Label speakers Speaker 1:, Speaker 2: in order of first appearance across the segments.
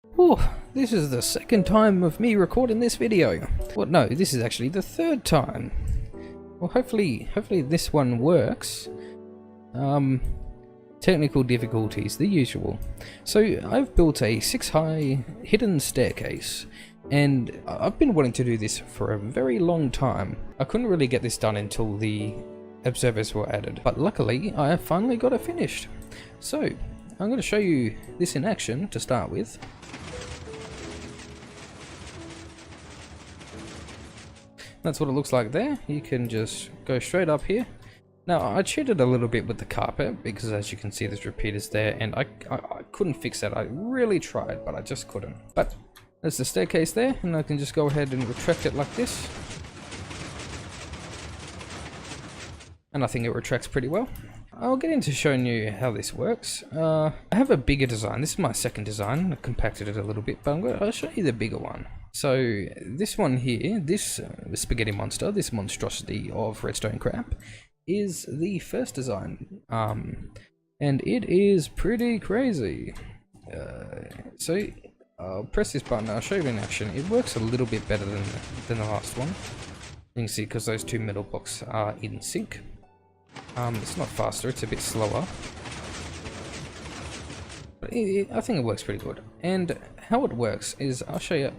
Speaker 1: Oh, this is the second time of me recording this video. Well, no, this is actually the third time. Well, hopefully this one works. Technical difficulties, the usual. So I've built a 6-high hidden staircase, and I've been wanting to do this for a very long time. I couldn't really get this done until the observers were added, but luckily I have finally got it finished. So I'm going to show you this in action to start with. That's what it looks like there. You can just go straight up here. Now, I cheated a little bit with the carpet because, as you can see, there's repeaters there, and I couldn't fix that. I really tried, but I just couldn't. But there's the staircase there, and I can just go ahead and retract it like this. And I think it retracts pretty well. I'll get into showing you how this works. I have a bigger design. This is my second design. I compacted it a little bit, but I'll show you the bigger one. So this one here, this spaghetti monster, this monstrosity of redstone crap, is the first design, and it is pretty crazy. So I'll press this button. I'll show you in action. It works a little bit better than the last one. You can see because those two middle blocks are in sync. It's not faster, it's a bit slower, but I think it works pretty good. And how it works is, I'll show you.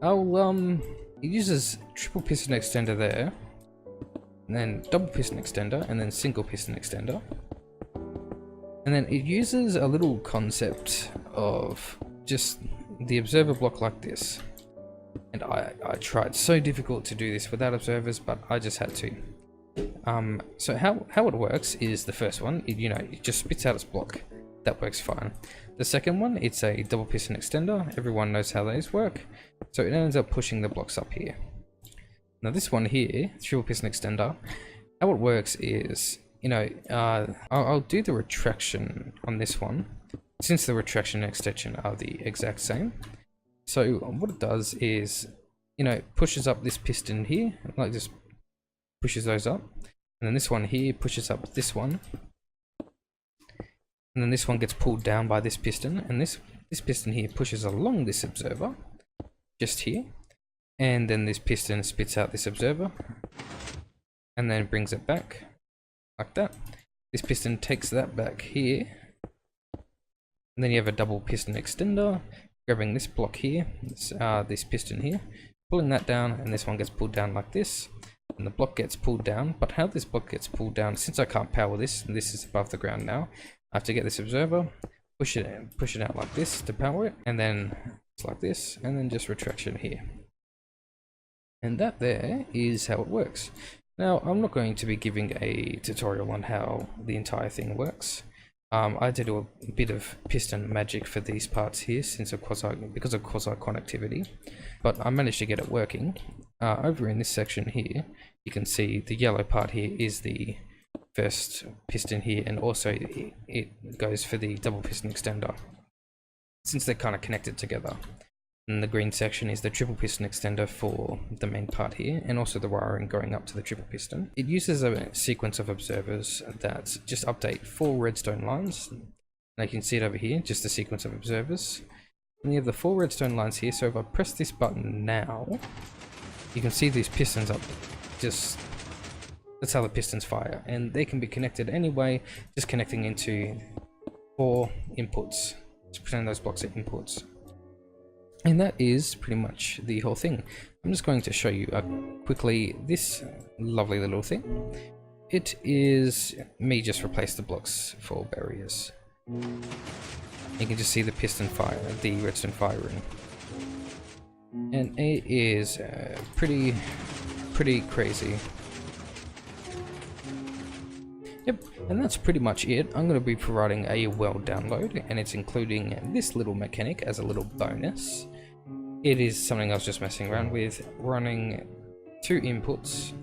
Speaker 1: It uses triple piston extender there, and then double piston extender, and then single piston extender. And then it uses a little concept of just the observer block like this. And I tried so difficult to do this without observers, but I just had to. So how it works is the first one, it just spits out its block. That works fine. The second one, it's a double piston extender. Everyone knows how those work. So it ends up pushing the blocks up here. Now this one here, triple piston extender, how it works is, I'll do the retraction on this one, since the retraction and extension are the exact same. So what it does is, it pushes up this piston here, like this, pushes those up, and then this one here pushes up this one, and then this one gets pulled down by this piston, and this piston here pushes along this observer, just here, and then this piston spits out this observer, and then brings it back, like that. This piston takes that back here, and then you have a double piston extender, grabbing this block here, this piston here, pulling that down, and this one gets pulled down like this, and the block gets pulled down. But how this block gets pulled down, since I can't power this, and this is above the ground now, I have to get this observer, push it out like this to power it, and then it's like this, and then just retraction here. And that there is how it works. Now, I'm not going to be giving a tutorial on how the entire thing works. I did a bit of piston magic for these parts here, because of quasi connectivity, but I managed to get it working. Over in this section here, you can see the yellow part here is the first piston here, and also it goes for the double piston extender, since they're kind of connected together. And the green section is the triple piston extender for the main part here, and also the wiring going up to the triple piston. It uses a sequence of observers that just update 4 redstone lines. And you can see it over here, just a sequence of observers. And you have the 4 redstone lines here, so if I press this button now, you can see these pistons up. That's how the pistons fire, and they can be connected anyway, just connecting into 4 inputs. Just pretend those blocks are inputs. And that is pretty much the whole thing. I'm just going to show you quickly this lovely little thing. It is me just replace the blocks for barriers. You can just see the piston fire, the redstone firing. And it is pretty crazy. Yep, and that's pretty much it. I'm going to be providing a world download, and it's including this little mechanic as a little bonus. It is something I was just messing around with, running 2 inputs,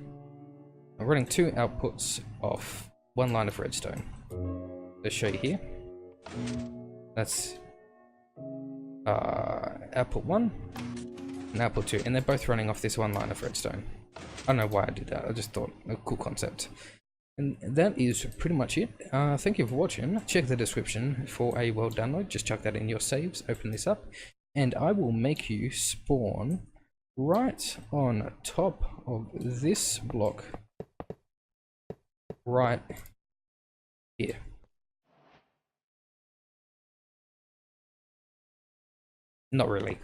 Speaker 1: running 2 outputs off 1 line of redstone. Let's show you here. That's output 1 and output 2, and they're both running off this 1 line of redstone. I don't know why I did that, I just thought a cool concept. And that is pretty much it. Thank you for watching. Check the description for a world download. Just chuck that in your saves, open this up. and I will make you spawn right on top of this block right here. Not really.